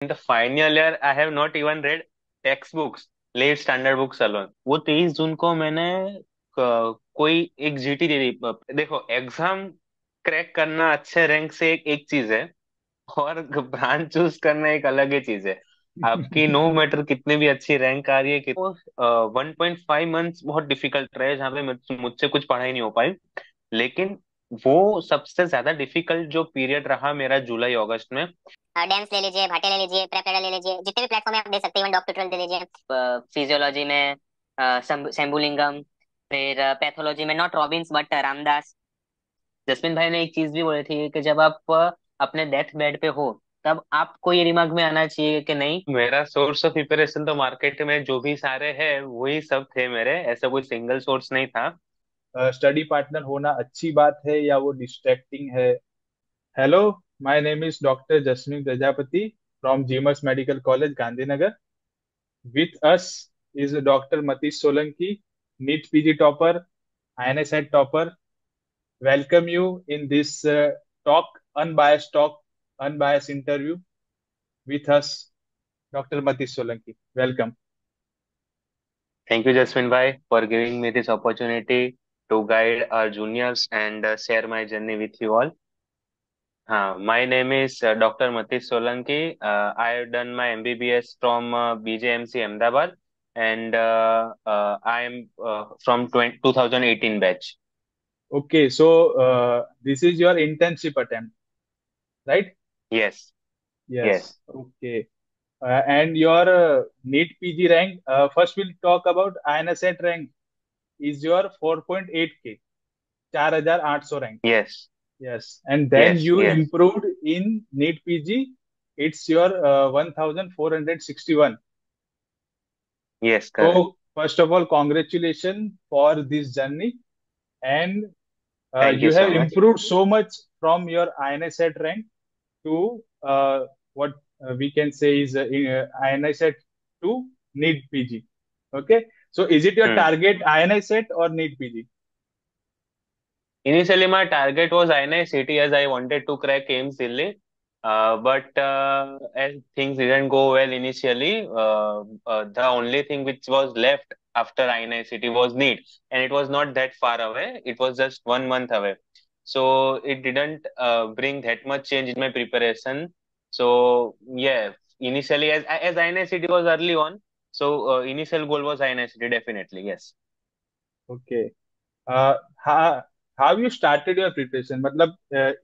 In the final year, I have not even read textbooks, let standard books alone. वो 23 जून को मैंने कोई एक जीटी दे दी। देखो, एग्जाम क्रैक करना अच्छे रैंक से एक चीज है, और ब्रांच चूज करना एक अलग ही चीज है। आपकी नो मैटर कितने भी अच्छी रैंक आ रही है कि 1.5 मंथ्स बहुत डिफिकल्ट रहे, जहाँ पे मुझसे कुछ पढ़ाई नहीं हो पाई। लेकिन वो सबसे ज्यादा डिफिकल्ट जो पीरियड रहा मेरा, जुलाई अगस्त में। डेम्स ले लीजिए, भाटे ले लीजिए, प्रेपेडा ले लीजिए, जितने भी प्लेटफॉर्म है आप दे सकते हैं, इवन डॉक्टर ट्वेल्व दे लीजिए। फिजियोलॉजी में शंभुलिंगम, फिर पैथोलॉजी में not Robins but Ramdas. Jasmine भाई ने एक चीज भी बोली थी कि जब आप अपने डेथ बेड पे हो, तब आपको ये दिमाग में आना चाहिए कि नहीं, मेरा सोर्स ऑफ प्रिपरेशन तो मार्केट में जो भी सारे हैं वही सब थे मेरे, ऐसा कोई सिंगल सोर्स नहीं था। स्टडी पार्टनर होना अच्छी बात है या वो डिस्ट्रैक्टिंग है? Hello, my name is doctor Jasmin Prajapati from GIMS medical college Gandhinagar. With us is doctor Matish Solanki, NEET PG topper, INICET topper. Welcome you in this talk, unbiased interview with us, Dr. Matish Solanki. Welcome. Thank you, Jasmine bhai, for giving me this opportunity to guide our juniors and share my journey with you all. My name is Dr. Matish Solanki. I have done my MBBS from BJMC Ahmedabad, and I am from 2018 batch. Okay, so this is your internship attempt, right? Yes, Yes. yes. Okay. And your NEET PG rank, first we'll talk about INSET rank, is your 4.8K, 4,800 rank. Yes, Yes. And then yes, you yes, improved in NEET PG, it's your 1,461. yes, correct. So, first of all, congratulations for this journey. And Thank you you have so much. improved so much from your INSET rank to what we can say is INSET to NEET PG. Okay. So, is it your Hmm. target INSET or NEET PG? Initially, my target was INI-CT as I wanted to crack AIIMS Delhi. But as things didn't go well initially, the only thing which was left after INI-CT was NEET. And it was not that far away. It was just 1 month away. So it didn't bring that much change in my preparation. So yeah, initially as INI-CT was early on, so initial goal was INI-CT definitely, yes. Okay. uh, how how you started your preparation? मतलब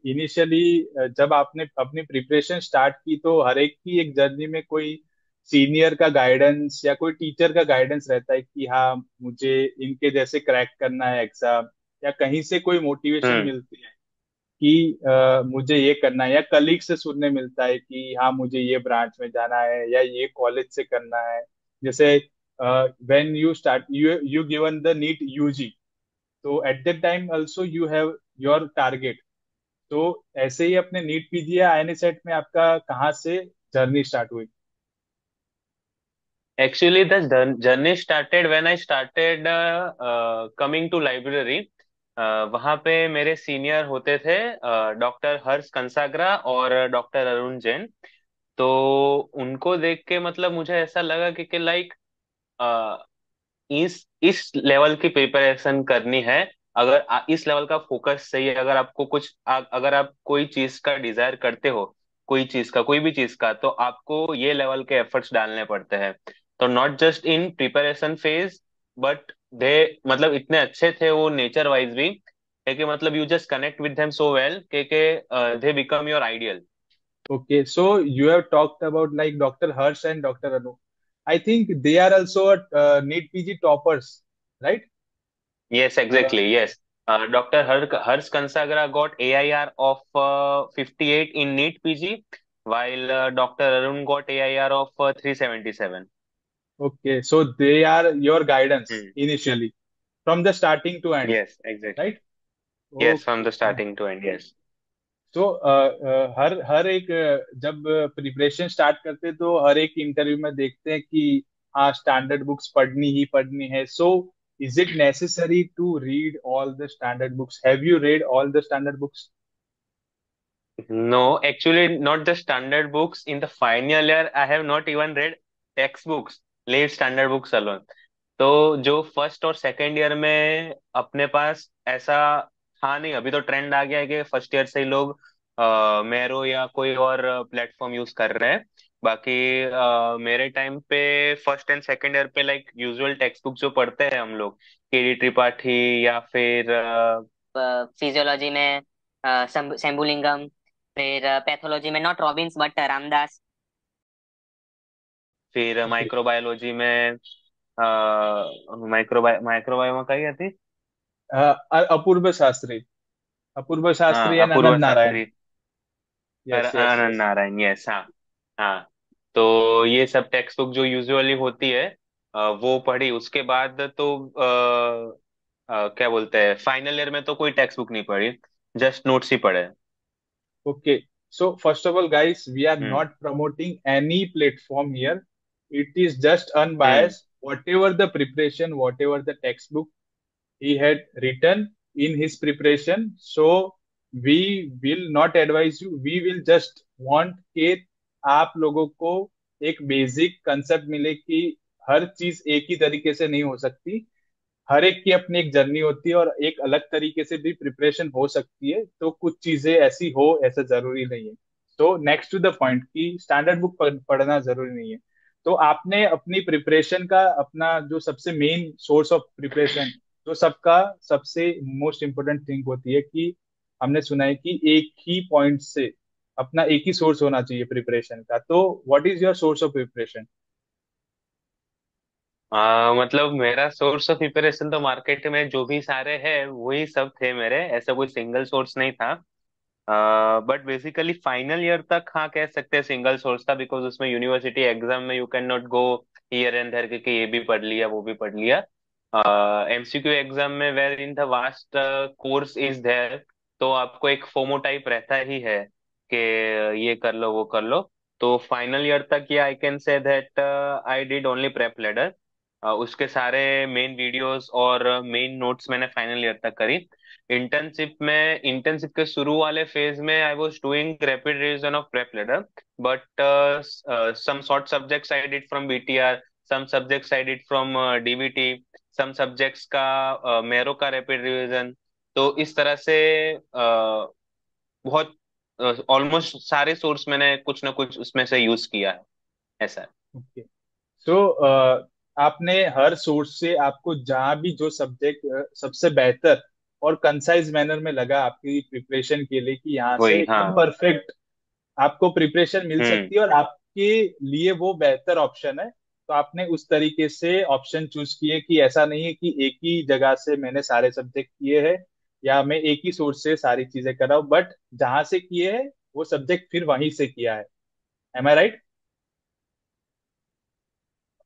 initially जब आपने अपनी preparation start की तो हर एक की एक journey में कोई सीनियर का गाइडेंस या कोई टीचर का गाइडेंस रहता है कि हाँ मुझे इनके जैसे क्रैक करना है एग्जाम, या कहीं से कोई मोटिवेशन Hmm. मिलती है कि मुझे ये करना है, या कलीग से सुनने मिलता है कि हाँ मुझे ये ब्रांच में जाना है या ये कॉलेज से करना है. जैसे when you start you you given the NEET UG, तो at that time also you have your target. तो ऐसे ही अपने नीट पीजी या आईएनएसएट में आपका कहाँ से जर्नी स्टार्ट हुई? Actually, the journey started when I started coming to library. वहाँ पे मेरे सीनियर होते थे डॉक्टर हर्ष कंसाग्रा और डॉक्टर अरुण जैन। तो उनको देख के मतलब मुझे ऐसा लगा कि लाइक इस लेवल की प्रिपरेशन करनी है। अगर इस लेवल का फोकस सही है, अगर आपको अगर आप कोई चीज का डिजायर करते हो, कोई चीज का, कोई भी चीज का, तो आपको ये लेवल के एफर्ट्स डालने पड़ते हैं। तो not just in preparation phase, but they मतलब इतने अच्छे थे वो नेचर वाइज भी, है कि मतलब you just connect with them so well के they become your ideal. Okay, so you have talked about like Dr. Harsh and Dr. Anu. I think they are also NEET PG toppers, right? Yes, Uh, exactly. Yes. Dr. Harsh Kansagra got AIR of 58 in NEET PG, while Dr. Arun got AIR of 377. okay, so they are your guidance Hmm. initially from the starting to end, Yes, exactly. right? Yes, from Okay. the starting to end. Yes. तो हर हर एक जब preparation start करते हैं तो हर एक interview में देखते हैं कि हाँ स्टैंडर्ड बुक्स पढ़नी ही पढ़नी है. So is it necessary to read all the standard books? Have you read all the standard books? No, actually, not the standard books. In the final year, I have not even read textbooks. Leave standard books alone. तो जो first और second year में अपने पास ऐसा था नहीं, अभी तो ट्रेंड आ गया है कि फर्स्ट ईयर से ही लोग मेरो या कोई और प्लेटफॉर्म यूज कर रहे हैं। बाकी मेरे टाइम पे फर्स्ट एंड सेकंड ईयर पे लाइक यूजुअल टेक्स्ट बुक जो पढ़ते हैं हम लोग, केडी त्रिपाठी या फिर फिजियोलॉजी में शंभुलिंगम, फिर पैथोलॉजी में नॉट रॉबिन्स बट रामदास। फिर ओके। माइक्रोबायोलॉजी में माइक्रोबायो में कही थी। अपूर्व शास्त्री, अपूर्व शास्त्री एंड अपूर्व आनंद नारायण। शास्त्री और यस यस आनंद यस। नारायण, यस, हाँ। हाँ, तो ये सब टेक्स्ट बुक जो यूजुअली होती है वो पढ़ी। उसके बाद तो क्या बोलते हैं, फाइनल ईयर में तो कोई टेक्स्ट बुक नहीं पढ़ी, जस्ट नोट्स ही पढ़े। Okay, so first of all, guys, we are hmm. not promoting any platform here. It is just hmm. unbiased. Whatever the preparation, whatever the textbook he had written in his preparation, so we will not advise you. We will just want कि आप लोगों को एक basic concept मिले कि हर चीज एक ही तरीके से नहीं हो सकती। हर एक की अपनी एक जर्नी होती है और एक अलग तरीके से भी प्रिपरेशन हो सकती है, तो कुछ चीजें ऐसी हो ऐसा जरूरी नहीं है। तो नेक्स्ट टू द पॉइंट कि स्टैंडर्ड बुक पढ़ना जरूरी नहीं है। तो आपने अपनी प्रिपरेशन का अपना जो सबसे मेन सोर्स ऑफ प्रिपरेशन, जो सबका सबसे मोस्ट इम्पोर्टेंट थिंग होती है कि हमने सुना है कि एक ही पॉइंट से अपना एक ही सोर्स होना चाहिए प्रिपरेशन का। तो what is your source of preparation? मतलब मेरा सोर्स ऑफ प्रिपरेशन तो मार्केट में जो भी सारे हैं वही सब थे मेरे, ऐसा कोई सिंगल सोर्स नहीं था। बट बेसिकली फाइनल ईयर तक हाँ कह सकते हैं सिंगल सोर्स था, बिकॉज उसमें यूनिवर्सिटी एग्जाम में you can not go here and there कि ये भी पढ़ लिया वो भी पढ़ लिया। एमसीक्यू एग्जाम में where in the vast course is there, तो आपको एक फोमो टाइप रहता ही है कि ये कर लो वो कर लो। तो फाइनल ईयर तक ये I can say that I did only Prep Ladder. उसके सारे मेन वीडियोस और मेन नोट्स मैंने फाइनल ईयर तक करी। इंटर्नशिप के शुरू वाले फेज में I was doing rapid revision of Prep Leader, but some short subjects I did from BTR, some subjects I did from DBT, some subjects का Marrow का rapid revision. तो इस तरह से बहुत ऑलमोस्ट सारे सोर्स मैंने कुछ ना कुछ उसमें से यूज किया है, ऐसा है। ओके। सो आपने हर सोर्स से आपको जहां भी जो सब्जेक्ट सबसे बेहतर और कंसाइज मैनर में लगा आपकी प्रिपरेशन के लिए कि यहाँ से वही, एकदम हाँ। परफेक्ट आपको प्रिपरेशन मिल हम्म। सकती है और आपके लिए वो बेहतर ऑप्शन है, तो आपने उस तरीके से ऑप्शन चूज किए कि ऐसा नहीं है कि एक ही जगह से मैंने सारे सब्जेक्ट किए हैं या मैं एक ही सोर्स से सारी चीजें कर रहा हूँ, बट जहां से किए हैं वो सब्जेक्ट फिर वहीं से किया है। एम आई राइट?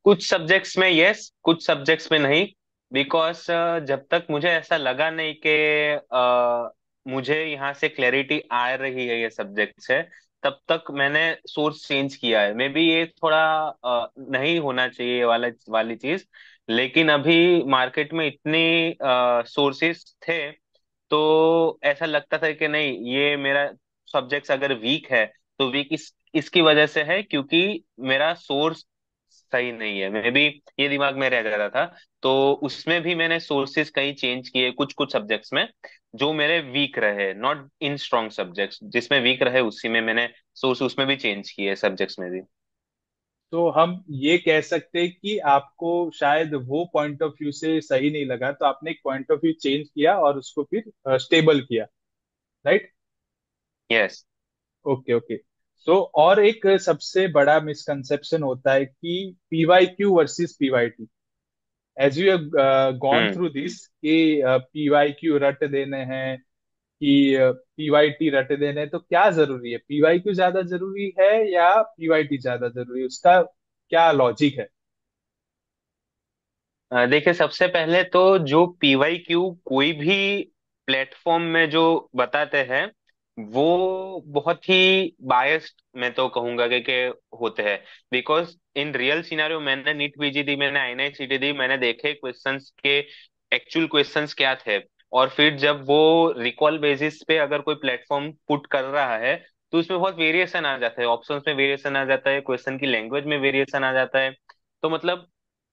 कुछ सब्जेक्ट्स में यस, कुछ सब्जेक्ट्स में नहीं। बिकॉज जब तक मुझे ऐसा लगा नहीं कि मुझे यहाँ से क्लैरिटी आ रही है ये सब्जेक्ट से, तब तक मैंने सोर्स चेंज किया है। मे बी ये थोड़ा नहीं होना चाहिए ये वाली चीज, लेकिन अभी मार्केट में इतनी सोर्सेस थे, तो ऐसा लगता था कि नहीं, ये मेरा सब्जेक्ट्स अगर वीक है तो वीक इसकी वजह से है क्योंकि मेरा सोर्स सही नहीं है। मे बी ये दिमाग में रह जाता था। तो उसमें भी मैंने सोर्सेज कई चेंज किए कुछ कुछ सब्जेक्ट्स में, जो मेरे वीक रहे, नॉट इन स्ट्रॉन्ग सब्जेक्ट्स, जिसमें वीक रहे उसी में मैंने सोर्स उसमें भी चेंज किए, सब्जेक्ट्स में भी। तो हम ये कह सकते हैं कि आपको शायद वो पॉइंट ऑफ व्यू से सही नहीं लगा, तो आपने एक पॉइंट ऑफ व्यू चेंज किया और उसको फिर स्टेबल किया, right? Yes. Okay okay. So और एक सबसे बड़ा मिसकंसेप्शन होता है कि PYQ versus PYT. As you have gone hmm. Through this कि पीवाई क्यू रट देने हैं कि पीवाईटी रट देने हैं, तो क्या जरूरी है? पीवाई क्यू ज्यादा जरूरी है या पीवाईटी ज्यादा जरूरी है? उसका क्या लॉजिक है? देखिए, सबसे पहले तो जो पीवाई क्यू कोई भी प्लेटफॉर्म में जो बताते हैं वो बहुत ही बायस्ड मैं तो कहूंगा कि होते हैं। बिकॉज इन रियल सिनेरियो मैंने नीट पीजी दी, मैंने आईएनआई सीटी दी, मैंने देखे क्वेश्चंस के एक्चुअल क्वेश्चंस क्या थे। और फिर जब वो रिकॉल बेसिस पे अगर कोई प्लेटफॉर्म पुट कर रहा है तो उसमें बहुत वेरिएशन आ जाता है, ऑप्शंस में वेरिएशन आ जाता है, क्वेश्चन की लैंग्वेज में वेरिएशन आ जाता है। तो मतलब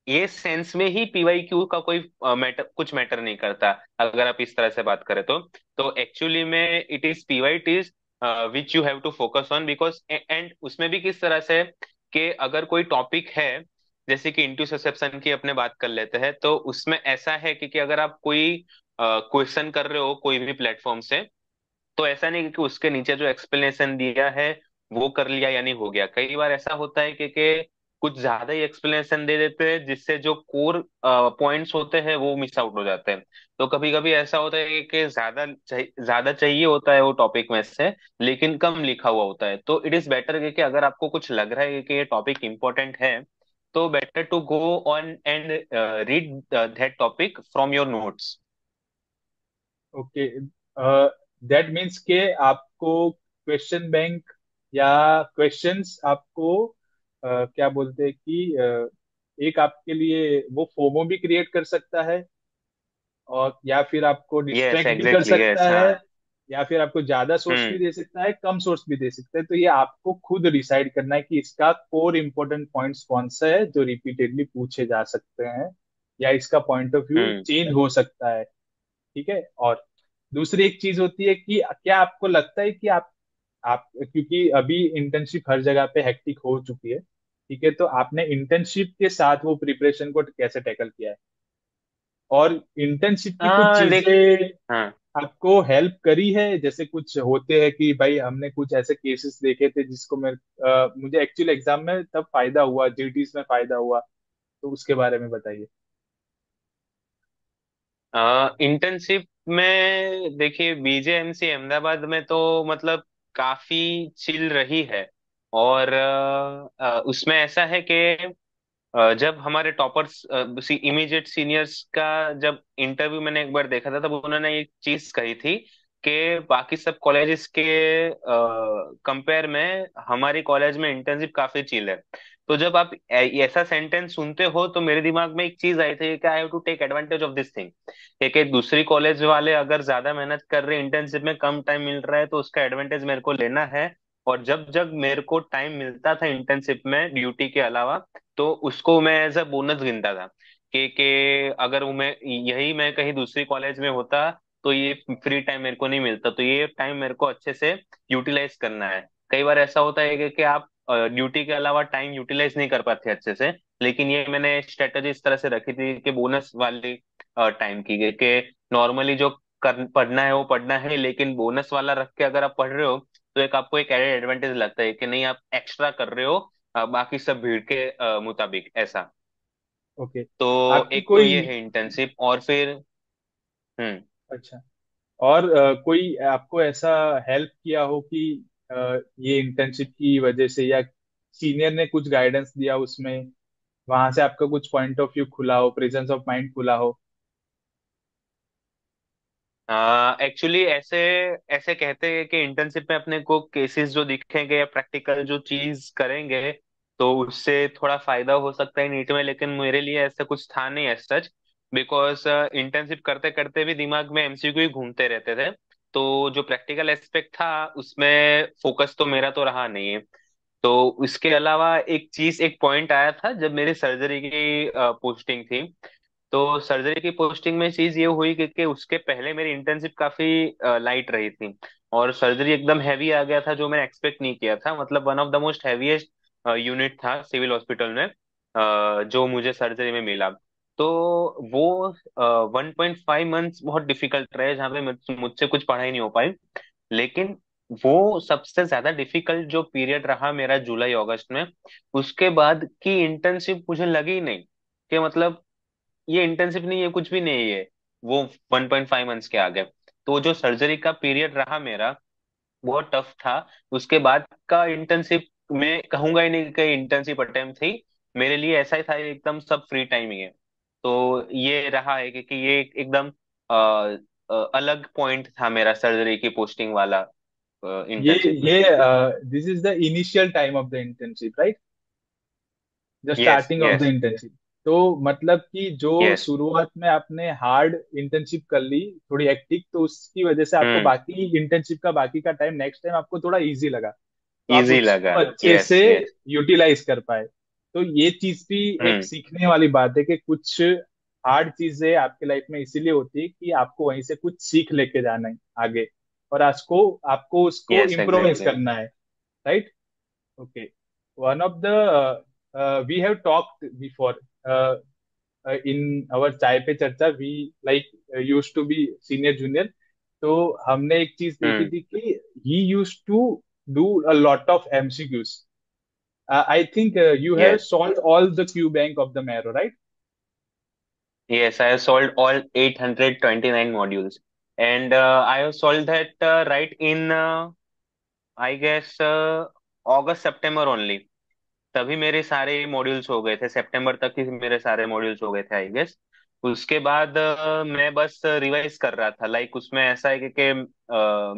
ये सेंस में ही पीवाई क्यू का कोई मैटर, कुछ मैटर नहीं करता अगर आप इस तरह से बात करें तो एक्चुअली में it is PY, it is which you have to focus on, because and उसमें भी किस तरह से कि अगर कोई टॉपिक है, जैसे कि इंटरसेप्शन की अपने बात कर लेते हैं, तो उसमें ऐसा है कि अगर आप कोई क्वेश्चन कर रहे हो कोई भी प्लेटफॉर्म से, तो ऐसा नहीं कि उसके नीचे जो एक्सप्लेनेशन दिया है वो कर लिया यानी हो गया। कई बार ऐसा होता है कि कुछ ज्यादा ही एक्सप्लेनेशन दे देते हैं जिससे जो कोर पॉइंट्स होते हैं वो मिस आउट हो जाते हैं। तो कभी कभी ऐसा होता है कि ज्यादा चाहिए होता है वो टॉपिक में से, लेकिन कम लिखा हुआ होता है। तो इट इज बेटर कि अगर आपको कुछ लग रहा है कि ये टॉपिक इंपॉर्टेंट है, तो better to go on and read that topic from your notes. Okay, that means के आपको क्वेश्चन बैंक या क्वेश्चंस आपको क्या बोलते हैं कि एक आपके लिए वो फोमो भी क्रिएट कर सकता है, और या फिर आपको यस, डिस्ट्रैक्ट भी कर एग्जैक्टली, सकता यस, हाँ। है, या फिर आपको ज्यादा सोर्स भी हम्म। दे सकता है, कम सोर्स भी दे सकता है। तो ये आपको खुद डिसाइड करना है कि इसका कोर इंपॉर्टेंट पॉइंट्स कौन सा है जो रिपीटेडली पूछे जा सकते हैं, या इसका point of view hmm. Change हो सकता है। ठीक है। और दूसरी एक चीज होती है कि क्या आपको लगता है कि आप क्योंकि अभी इंटर्नशिप हर जगह पे हेक्टिक हो चुकी है, ठीक है, तो आपने इंटर्नशिप के साथ वो प्रिपरेशन को कैसे टैकल किया है, और इंटर्नशिप की कुछ हाँ, देख। चीजें हाँ। आपको हेल्प करी है? जैसे कुछ होते हैं कि भाई हमने कुछ ऐसे केसेस देखे थे जिसको मुझे एक्चुअल एग्जाम में तब फायदा हुआ, जीटीज में फायदा हुआ, तो उसके बारे में बताइए। इंटर्नशिप में देखिए, बीजेएमसी अहमदाबाद में तो मतलब काफी चिल रही है। और उसमें ऐसा है कि जब हमारे टॉपर्स, इमीडिएट सीनियर्स का जब इंटरव्यू मैंने एक बार देखा था, तब उन्होंने एक चीज कही थी कि बाकी सब कॉलेजेस के कंपेयर में हमारी कॉलेज में इंटर्नशिप काफी चिल है। तो जब आप ऐसा सेंटेंस सुनते हो तो मेरे दिमाग में एक चीज आई थी कि I have to take advantage of this thing, कि दूसरी कॉलेज वाले अगर ज्यादा मेहनत कर रहे हैं, इंटर्नशिप में कम टाइम मिल रहा है, तो उसका एडवांटेज मेरे को लेना है। और जब जब मेरे को टाइम मिलता था इंटर्नशिप में ड्यूटी के अलावा, तो उसको मैं एज अ बोनस गिनता था कि अगर वो मैं कहीं दूसरी कॉलेज में होता तो ये फ्री टाइम मेरे को नहीं मिलता, तो ये टाइम मेरे को अच्छे से यूटिलाइज करना है। कई बार ऐसा होता है कि आप ड्यूटी के अलावा टाइम यूटिलाइज नहीं कर पाते अच्छे से, लेकिन ये मैंने स्ट्रेटेजी इस तरह से रखी थी कि बोनस वाली टाइम की, कि नॉर्मली जो पढ़ना है वो पढ़ना है, लेकिन बोनस वाला रख के अगर आप पढ़ रहे हो तो एक आपको एक एडेड एडवांटेज लगता है कि नहीं, आप एक्स्ट्रा कर रहे हो बाकी सब भीड़ के मुताबिक ऐसा। ओके। तो आपकी एक तो कोई ये है इंटर्नशिप, और फिर हम्म। अच्छा, और कोई आपको ऐसा हेल्प किया हो कि ये इंटर्नशिप की वजह से, या सीनियर ने कुछ गाइडेंस दिया उसमें, वहां से आपका कुछ पॉइंट ऑफ व्यू खुला हो, प्रेजेंस ऑफ माइंड खुला हो? एक्चुअली ऐसे ऐसे कहते हैं कि इंटर्नशिप में अपने को केसेस जो दिखेंगे या प्रैक्टिकल जो चीज करेंगे तो उससे थोड़ा फायदा हो सकता है नीट में, लेकिन मेरे लिए ऐसा कुछ था नहीं एज सच। बिकॉज इंटर्नशिप करते करते भी दिमाग में एमसीक्यू ही घूमते रहते थे, तो जो प्रैक्टिकल एस्पेक्ट था उसमें फोकस तो मेरा तो रहा नहीं है। तो इसके अलावा एक चीज, एक पॉइंट आया था जब मेरी सर्जरी की पोस्टिंग थी। तो सर्जरी की पोस्टिंग में चीज ये हुई कि उसके पहले मेरी इंटर्नशिप काफी लाइट रही थी, और सर्जरी एकदम हैवी आ गया था जो मैंने एक्सपेक्ट नहीं किया था। मतलब one of the most heaviest unit था सिविल हॉस्पिटल में जो मुझे सर्जरी में मिला। तो वो 1.5 मंथ्स बहुत डिफिकल्ट रहे जहाँ पे मुझसे कुछ पढ़ाई नहीं हो पाई। लेकिन वो सबसे ज्यादा डिफिकल्ट जो पीरियड रहा मेरा जुलाई अगस्त में, उसके बाद की इंटर्नशिप मुझे लगी ही नहीं कि मतलब ये इंटर्नशिप नहीं है, कुछ भी नहीं है ये, वो 1.5 मंथ्स के आगे। तो जो सर्जरी का पीरियड रहा मेरा बहुत टफ था। उसके बाद का इंटर्नशिप मैं कहूंगा ही नहीं कि इंटर्नशिप अटेम्प्ट थी, मेरे लिए ऐसा ही था एकदम सब फ्री टाइम ही है। तो ये रहा है कि ये एकदम अलग पॉइंट था मेरा सर्जरी की पोस्टिंग वाला ये इंटर्नशिप में। ये this is the initial time of the internship, right? The yes, starting of the yes. Internship. तो मतलब कि जो यस। शुरुआत में आपने हार्ड इंटर्नशिप कर ली, थोड़ी हेक्टिक, तो उसकी वजह से आपको हम्म। बाकी इंटर्नशिप का बाकी का टाइम नेक्स्ट टाइम आपको थोड़ा इजी लगा, तो आप इजी उसको लगा। अच्छे यस से यस। यूटिलाइज कर पाए। तो ये चीज भी एक हम्म। सीखने वाली बात है कि कुछ हार्ड चीजें आपके लाइफ में इसीलिए होती है कि आपको वहीं से कुछ सीख लेके जाना है आगे, और आपको आपको उसको यस इम्प्रोवाइज एग्जैक्टली। करना है, right? Okay, one of the we have talked before in our चाय पे चर्चा, we like used to be senior junior, तो हमने एक चीज देखी हम्म। थी कि he used to do a lot of MCQs. I think you have yes solved all the Q bank of the Marrow, right? Yes, I have solved all 829 modules, and I have solved that right in I guess August September only. तभी मेरे सारे modules हो गए थे, सितंबर तक ही मेरे सारे modules हो गए थे आई गेस। उसके बाद मैं बस रिवाइज कर रहा था। लाइक उसमें ऐसा है कि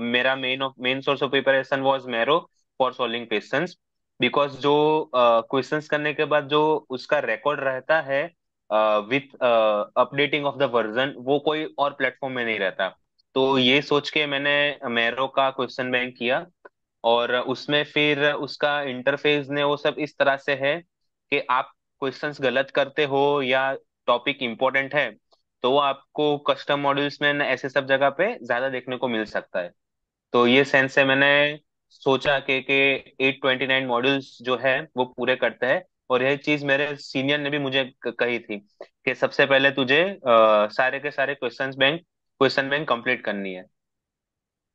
मेरा main source of preparation was marrow for solving questions. Because जो क्वेश्चंस करने के बाद जो उसका रिकॉर्ड रहता है with updating of the version, वो कोई और प्लेटफॉर्म में नहीं रहता। तो ये सोच के मैंने मैरो का क्वेश्चन बैंक किया। और उसमें फिर उसका इंटरफेस ने वो सब इस तरह से है कि आप क्वेश्चंस गलत करते हो या टॉपिक इंपॉर्टेंट है, तो वो आपको कस्टम मॉड्यूल्स में ऐसे सब जगह पे ज्यादा देखने को मिल सकता है। तो ये सेंस से मैंने सोचा कि 829 मॉड्यूल्स जो है वो पूरे करते हैं। और यह चीज मेरे सीनियर ने भी मुझे कही थी कि सबसे पहले तुझे सारे के सारे क्वेश्चन बैंक कंप्लीट करनी है।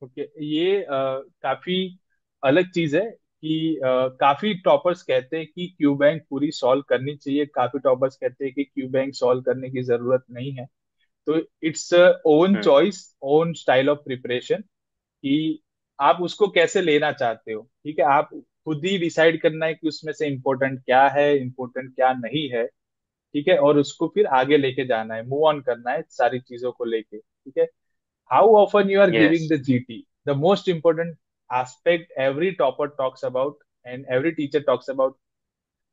ओके, ये काफी अलग चीज है कि काफी टॉपर्स कहते हैं कि क्यू बैंक पूरी सॉल्व करनी चाहिए, काफी टॉपर्स कहते हैं कि क्यू बैंक सॉल्व करने की जरूरत नहीं है। तो its own hmm. Choice, own style of preparation, कि आप उसको कैसे लेना चाहते हो। ठीक है, आप खुद ही डिसाइड करना है कि उसमें से इम्पोर्टेंट क्या है, इम्पोर्टेंट क्या नहीं है। ठीक है, और उसको फिर आगे लेके जाना है, मूव ऑन करना है सारी चीजों को लेके। ठीक है, how often you are giving yes. the GT, the most important aspect every topper talks about and every teacher talks about,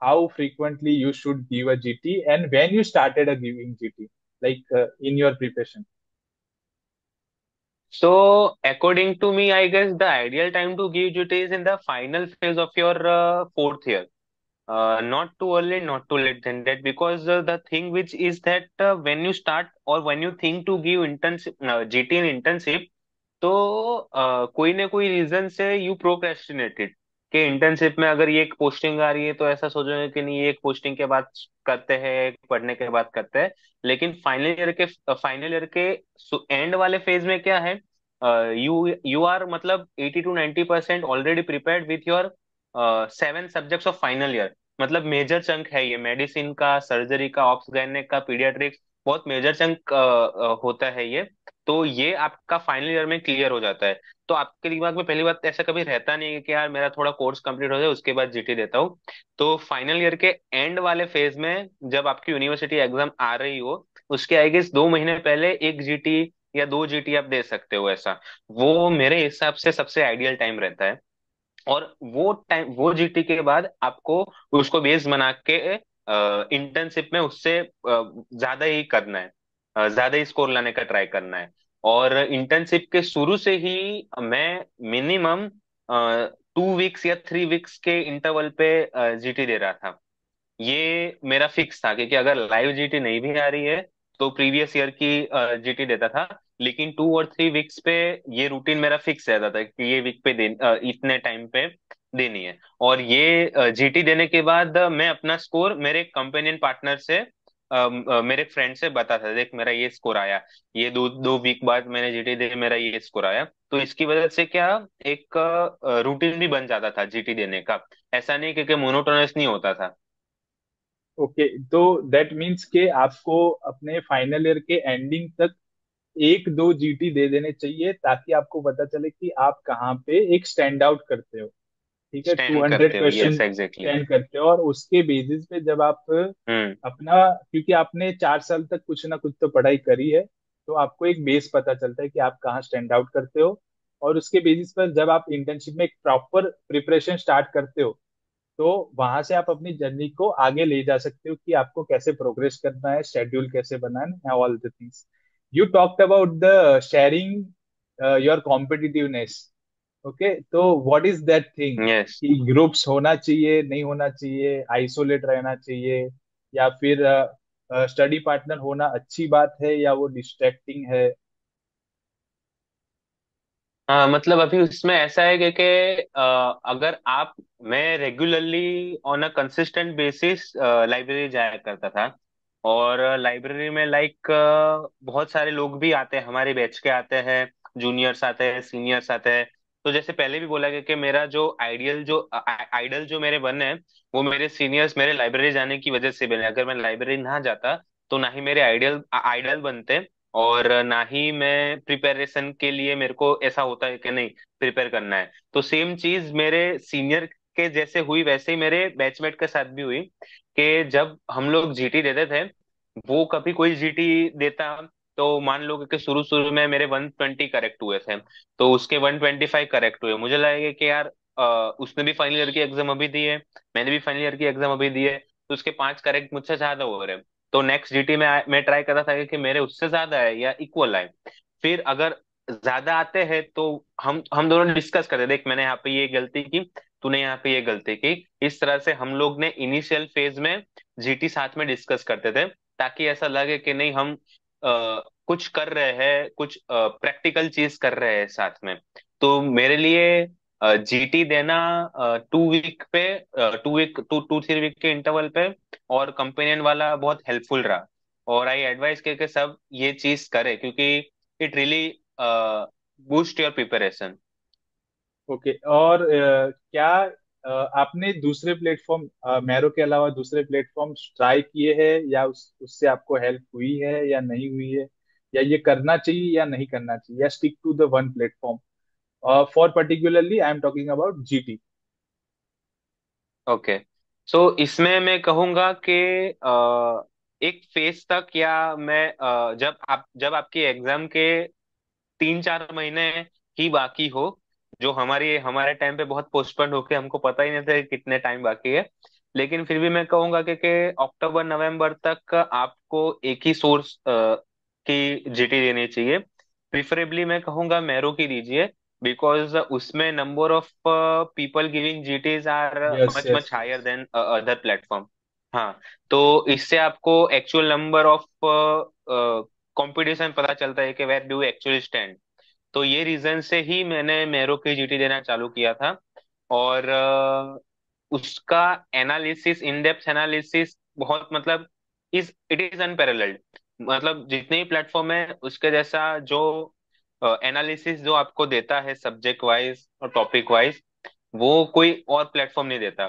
how frequently you should give a GT and when you started a giving GT, like in your preparation. So, according to me, I guess the ideal time to give duty is in the final phase of your fourth year. Not too early, not too late than that. Because the thing which is that when you start or when you think to give internship, GT in internship, तो कोई ना कोई reason से you प्रोक्रेस्टिनेटेड कि internship में अगर ये एक पोस्टिंग आ रही है तो ऐसा सोचोगे कि नहीं, ये एक पोस्टिंग के बाद करते हैं, एक पढ़ने के बाद करते हैं। लेकिन फाइनल ईयर के एंड वाले फेज में क्या है, यू यू आर मतलब 80 to 90% already prepared with your 7 subjects of final year. मतलब मेजर चंक है ये, मेडिसिन का, सर्जरी का, ऑप्स गायनेक का, पीडियाट्रिक्स, बहुत मेजर चंक होता है ये। तो ये आपका फाइनल ईयर में क्लियर हो जाता है। तो आपके दिमाग में पहली बात ऐसा कभी रहता नहीं है कि यार मेरा थोड़ा कोर्स कंप्लीट हो जाए उसके बाद जीटी देता हूँ। तो फाइनल ईयर के एंड वाले फेज में जब आपकी यूनिवर्सिटी एग्जाम आ रही हो, उसके आई गेस 2 महीने पहले एक जीटी या 2 जीटी आप दे सकते हो ऐसा। वो मेरे हिसाब से सबसे आइडियल टाइम रहता है। और वो जीटी के बाद आपको उसको बेस बना के इंटर्नशिप में उससे ज्यादा ही करना है, ज्यादा ही स्कोर लाने का ट्राई करना है। और इंटर्नशिप के शुरू से ही मैं मिनिमम 2 वीक्स या 3 वीक्स के इंटरवल पे जीटी दे रहा था। ये मेरा फिक्स था क्योंकि अगर लाइव जीटी नहीं भी आ रही है तो प्रीवियस ईयर की जीटी देता था। लेकिन 2 और 3 वीक्स पे ये रूटीन मेरा फिक्स रहता था कि ये वीक पे इतने टाइम पे देनी है। और ये जीटी देने के बाद मैं अपना स्कोर मेरे कंपेनियन पार्टनर से मेरे फ्रेंड से बताता था, देख मेरा ये स्कोर आया, ये दो दो वीक बाद मैंने जीटी दे, मेरा ये स्कोर आया। तो इसकी वजह से क्या, एक रूटीन भी बन जाता था जीटी देने का। ऐसा नहीं क्योंकि मोनोटोनस नहीं होता था। ओके, तो दैट मीन्स के आपको अपने फाइनल ईयर के एंडिंग तक एक दो जीटी दे देने चाहिए, ताकि आपको पता चले कि आप कहाँ पे एक स्टैंड आउट करते हो। ठीक है, टू स्टैंड हंड्रेड करते हो, क्वेश्चन यस एग्जैक्टली। स्टैंड करते हो, और उसके बेसिस पे जब आप हम्म। अपना, क्योंकि आपने 4 साल तक कुछ ना कुछ तो पढ़ाई करी है, तो आपको एक बेस पता चलता है कि आप कहाँ स्टैंड आउट करते हो। और उसके बेसिस पर जब आप इंटर्नशिप में एक प्रॉपर प्रिपरेशन स्टार्ट करते हो, तो वहां से आप अपनी जर्नी को आगे ले जा सकते हो कि आपको कैसे प्रोग्रेस करना है, शेड्यूल कैसे बनाना है, all the things. You talked about the sharing your competitiveness. Okay, तो what is that thing yes. कि ग्रुप्स होना चाहिए, नहीं होना चाहिए, आइसोलेट रहना चाहिए, या फिर स्टडी पार्टनर होना अच्छी बात है या वो डिस्ट्रैक्टिंग है? हाँ मतलब अभी उसमें ऐसा है कि अगर आप मैं regularly on a consistent basis library जाया करता था। और लाइब्रेरी में लाइक बहुत सारे लोग भी आते हैं, हमारे बैच के आते हैं, जूनियर्स आते हैं, सीनियर्स आते हैं। तो जैसे पहले भी बोला गया कि मेरा जो आइडल जो मेरे बने हैं, वो मेरे सीनियर्स मेरे लाइब्रेरी जाने की वजह से बने। अगर मैं लाइब्रेरी ना जाता तो ना ही मेरे आइडियल आइडल बनते, और ना ही मैं प्रिपरेशन के लिए मेरे को ऐसा होता है कि नहीं प्रिपेयर करना है। तो सेम चीज मेरे सीनियर के जैसे हुई, वैसे ही मेरे बैचमेट के साथ भी हुई कि जब हम लोग जीटी देते थे, वो कभी कोई जीटी देता, तो मान लो कि शुरू शुरू में मेरे 120 करेक्ट हुए थे, तो उसके 125 करेक्ट हुए। मुझे लगेगा कि यार उसने भी फाइनल ईयर की एग्जाम अभी दी है, मैंने भी फाइनल ईयर की एग्जाम अभी दी है, तो उसके 5 करेक्ट मुझसे ज्यादा हो रहे हैं। तो नेक्स्ट जीटी में मैं ट्राई करता था कि मेरे उससे ज्यादा है या इक्वल आए। फिर अगर ज्यादा आते हैं तो हम दोनों डिस्कस करते, देख मैंने यहाँ पे ये गलती की, तूने यहाँ पे ये गलती की। इस तरह से हम लोग ने इनिशियल फेज में जीटी साथ में डिस्कस करते थे, ताकि ऐसा लगे कि नहीं हम कुछ कर रहे हैं, कुछ प्रैक्टिकल चीज कर रहे हैं साथ में। तो मेरे लिए जीटी देना 2 वीक पे, 2 वीक, 2-3 वीक के इंटरवल पे और कंपेनियन वाला बहुत हेल्पफुल रहा। और आई एडवाइस के सब ये चीज करे, क्योंकि it really boost your preparation. Okay, और क्या आपने दूसरे प्लेटफॉर्म, मैरो के अलावा दूसरे प्लेटफॉर्म ट्राई किए हैं, या उससे आपको हेल्प हुई है या नहीं हुई है, या ये करना चाहिए या नहीं करना चाहिए, या stick to the one platform? For particularly I am talking about GT. Okay. So इसमें मैं कहूंगा कि एक फेज तक, या मैं जब आपकी एग्जाम के 3-4 महीने ही बाकी हो, जो हमारे टाइम पे बहुत पोस्टपोन होके हमको पता ही नहीं था कि कितने टाइम बाकी है। लेकिन फिर भी मैं कहूंगा कि अक्टूबर नवंबर तक आपको एक ही सोर्स की जीटी देनी चाहिए। प्रिफरेबली मैं कहूंगा मैरो की दीजिए, बिकॉज उसमें number of people giving GTs are yes, much yes, much yes. Higher than other platform. हाँ, तो इससे आपको एक्चुअल नंबर ऑफ कंपटीशन पता चलता है कि वेयर डू एक्चुअली स्टैंड। तो ये रीजन से ही मैंने मेरो की जीटी देना चालू किया था। और उसका एनालिसिस, इन डेप्थ एनालिसिस बहुत मतलब इट इज अनपैरेलल्ड। मतलब जितने ही प्लेटफॉर्म है उसके जैसा जो एनालिसिस जो आपको देता है सब्जेक्ट वाइज और टॉपिक वाइज, वो कोई और प्लेटफॉर्म नहीं देता।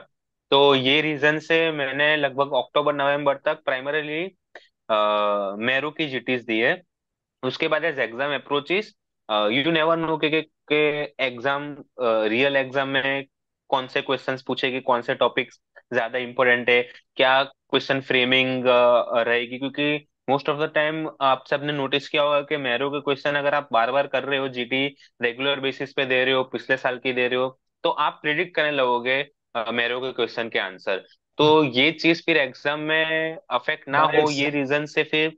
तो ये रीजन से मैंने लगभग अक्टूबर नवंबर तक प्राइमरीली मेरो की जीटीज दी है। उसके बाद as exam approaches, you never know के एग्जाम, रियल एग्जाम में कौन से क्वेश्चंस पूछेगी, कौन से टॉपिक्स ज्यादा इंपॉर्टेंट है, क्या क्वेश्चन फ्रेमिंग रहेगी। क्योंकि मोस्ट ऑफ द टाइम आप सबने नोटिस किया होगा कि मैरो के क्वेश्चन अगर आप बार बार कर रहे हो, जीटी रेगुलर बेसिस पे दे रहे हो, पिछले साल की दे रहे हो, तो आप प्रिडिक्ट करने लगोगे मैरो के क्वेश्चन के आंसर। तो ये चीज फिर एग्जाम में अफेक्ट ना हो, बायस। ये रीजन से फिर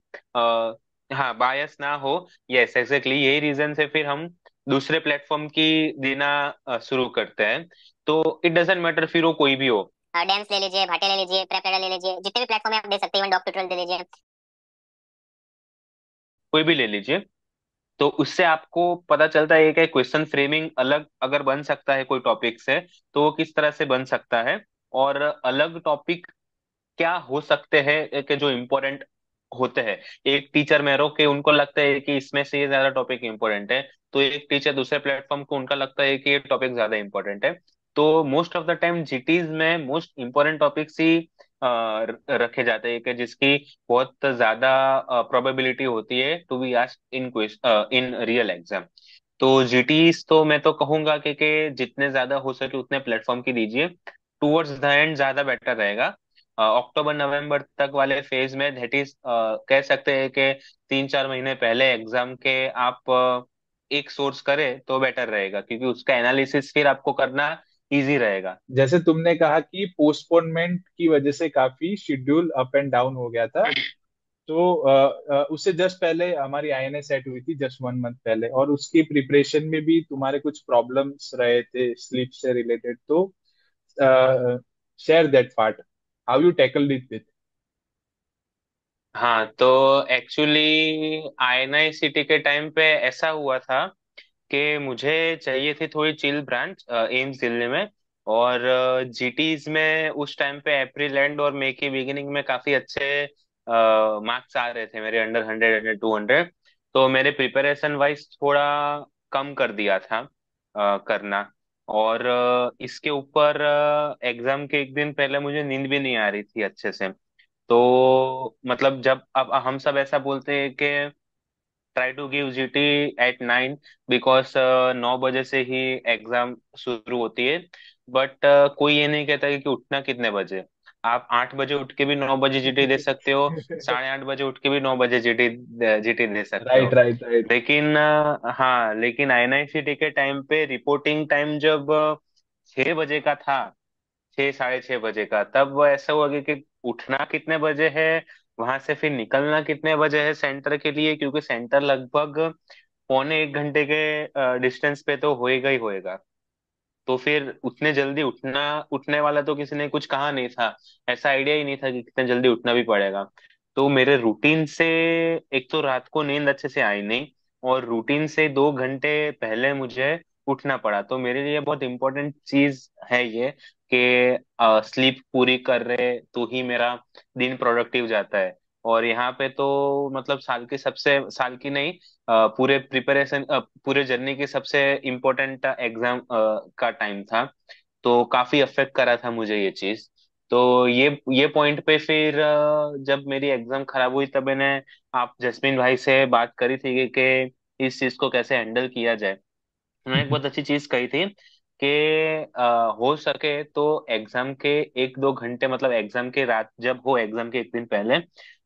हाँ बायस ना हो। यस एग्जैक्टली, यही रीजन से फिर हम दूसरे प्लेटफॉर्म की देना शुरू करते हैं। तो इट डजेंट मैटर फिर वो कोई भी हो, डेम्स ले लीजिए, भाटे ले लीजिए, प्रेपेडा ले लीजिए, जितने भी प्लेटफॉर्म है आप दे सकते हैं, इवन डॉक ट्यूटोरियल दे लीजिए। कोई भी ले लीजिए। तो उससे आपको पता चलता है कि क्वेश्चन फ्रेमिंग अलग अगर बन सकता है कोई टॉपिक से, तो वो किस तरह से बन सकता है। और अलग टॉपिक क्या हो सकते हैं कि जो इम्पोर्टेंट होते हैं। एक टीचर मेरो के उनको लगता है कि इसमें से ये ज्यादा टॉपिक इम्पोर्टेंट है, तो एक टीचर दूसरे प्लेटफॉर्म को उनका लगता है कि ये टॉपिक ज्यादा इम्पोर्टेंट है। तो मोस्ट ऑफ द टाइम जीटीज में मोस्ट इम्पोर्टेंट टॉपिक्स ही रखे जाते हैं कि जिसकी बहुत ज्यादा प्रोबेबिलिटी होती है to be asked in in real exam. तो जीटीज तो मैं तो कहूंगा कि जितने ज्यादा हो सके उतने प्लेटफॉर्म की दीजिए, टूवर्ड्स द एंड ज्यादा बेटर रहेगा। अक्टूबर नवंबर तक वाले फेज में दैट इज कह सकते हैं कि 3-4 महीने पहले एग्जाम के आप एक सोर्स करें तो बेटर रहेगा, क्योंकि उसका एनालिसिस फिर आपको करना इजी रहेगा। जैसे तुमने कहा कि पोस्टपोनमेंट की वजह से काफी शेड्यूल अप एंड डाउन हो गया था, तो उससे जस्ट पहले हमारी आईएनए सेट हुई थी, जस्ट 1 मंथ पहले, और उसकी प्रिपरेशन में भी तुम्हारे कुछ प्रॉब्लम्स रहे थे स्लीप से रिलेटेड, तो share that part, how you tackle it. हाँ तो एक्चुअली INI-CT के टाइम पे ऐसा हुआ था कि मुझे चाहिए थी थोड़ी चिल ब्रांच एम्स दिल्ली में। और जीटीज में उस टाइम पे अप्रैल एंड और मई की बिगिनिंग में काफी अच्छे मार्क्स आ रहे थे मेरे, अंडर 100 अंडर 200। तो मेरे प्रिपरेशन वाइज थोड़ा कम कर दिया था करना। और इसके ऊपर एग्जाम के एक दिन पहले मुझे नींद भी नहीं आ रही थी अच्छे से। तो मतलब जब अब हम सब ऐसा बोलते हैं कि try to give GT at 9, because 9 बजे से ही एग्जाम शुरू होती है। बट कोई ये नहीं कहता कि उठना कितने बजे। आप 8 बजे उठ के भी 9 बजे जीटी दे सकते हो, 8:30 बजे उठ के भी 9 बजे जीटी जीटी दे सकते राइट हो। Right right. लेकिन हाँ, लेकिन INI-CT के टाइम पे रिपोर्टिंग टाइम जब 6 बजे का था, 6 साढ़े 6 बजे का, तब वो ऐसा हुआ कि उठना कितने बजे है, वहां से फिर निकलना कितने बजे है सेंटर के लिए, क्योंकि सेंटर लगभग पौने 1 घंटे के डिस्टेंस पे तो होएगा ही होएगा। तो फिर उतने जल्दी उठना, उठने वाला तो किसी ने कुछ कहा नहीं था, ऐसा आइडिया ही नहीं था कि कितने जल्दी उठना भी पड़ेगा। तो मेरे रूटीन से एक तो रात को नींद अच्छे से आई नहीं, और रूटीन से 2 घंटे पहले मुझे उठना पड़ा। तो मेरे लिए बहुत इंपॉर्टेंट चीज है ये कि स्लीप पूरी कर रहे तो ही मेरा दिन प्रोडक्टिव जाता है। और यहाँ पे तो मतलब साल की सबसे, साल की नहीं, पूरे प्रिपरेशन, पूरे जर्नी की सबसे इम्पोर्टेंट एग्जाम का टाइम था। तो काफी अफेक्ट करा था मुझे ये चीज। तो ये पॉइंट पे फिर जब मेरी एग्जाम खराब हुई तब मैंने आप जस्मिन भाई से बात करी थी कि इस चीज को कैसे हैंडल किया जाए। उन्होंने एक बहुत अच्छी चीज कही थी कि हो सके तो एग्जाम के 1-2 घंटे, मतलब एग्जाम के रात जब हो, एग्जाम के एक दिन पहले,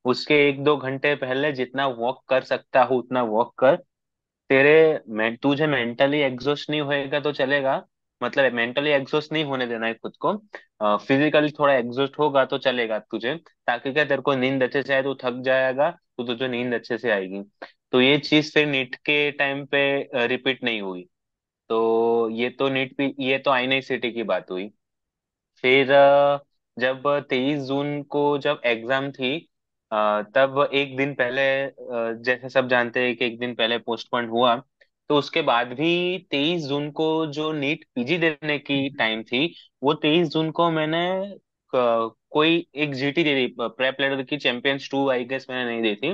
उसके 1-2 घंटे पहले जितना वॉक कर सकता हो उतना वॉक कर। तुझे मेंटली एग्जॉस्ट नहीं होएगा तो चलेगा, मतलब मेंटली एग्जॉस्ट नहीं होने देना है खुद को। फिजिकली थोड़ा एग्जॉस्ट होगा तो चलेगा तुझे, ताकि क्या तेरे को नींद अच्छे से आए, तो थक जाएगा तो तुझे नींद अच्छे से आएगी। तो ये चीज फिर नीट के टाइम पे रिपीट नहीं हुई। तो ये तो नीट पे, ये तो INI-CT की बात हुई। फिर जब 23 जून को जब एग्जाम थी, तब एक दिन पहले, जैसे सब जानते हैं कि एक दिन पहले पोस्टपोन हुआ। तो उसके बाद भी 23 जून को जो नीट पीजी देने की टाइम थी, वो 23 जून को मैंने कोई एक जीटी दे दी, प्रेप लेटर की चैंपियंस 2 आई गेस, मैंने नहीं दी थी।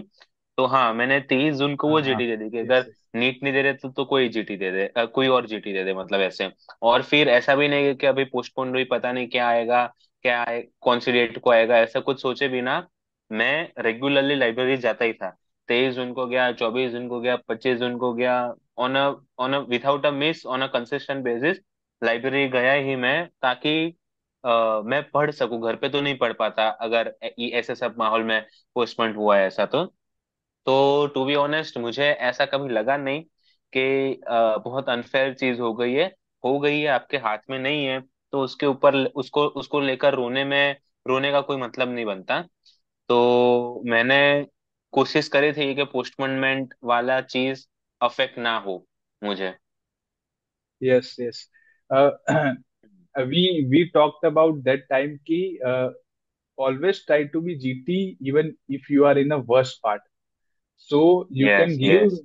तो हाँ, मैंने 23 जून को हाँ वो हाँ। जीटी दे दी कि यस अगर यस। नीट नहीं दे रहे तो कोई जीटी दे दे, कोई और जीटी दे दे, मतलब ऐसे। और फिर ऐसा भी नहीं है कि अभी पोस्टपोन हुई, पता नहीं क्या आएगा, क्या आए, कौन सी डेट को आएगा, ऐसा कुछ सोचे बिना मैं रेगुलरली लाइब्रेरी जाता ही था। 23 जून को गया, 24 जून को गया, 25 जून को गया, on a without a miss, on a consistent basis library गया ही मैं, ताकि मैं पढ़ सकूं। घर पे तो नहीं पढ़ पाता अगर ऐसे सब माहौल में पोस्टपोन हुआ है ऐसा। तो टू बी ऑनेस्ट, मुझे ऐसा कभी लगा नहीं कि बहुत अनफेयर चीज हो गई है। हो गई है, आपके हाथ में नहीं है, तो उसके ऊपर उसको उसको लेकर रोने का कोई मतलब नहीं बनता। तो मैंने कोशिश करी थी कि पोस्टपोनमेंट वाला चीज अफेक्ट ना हो मुझे। Yes yes. we talked about that time ki always try to be GT even if you are in a worst part, so you can yes give। Yes.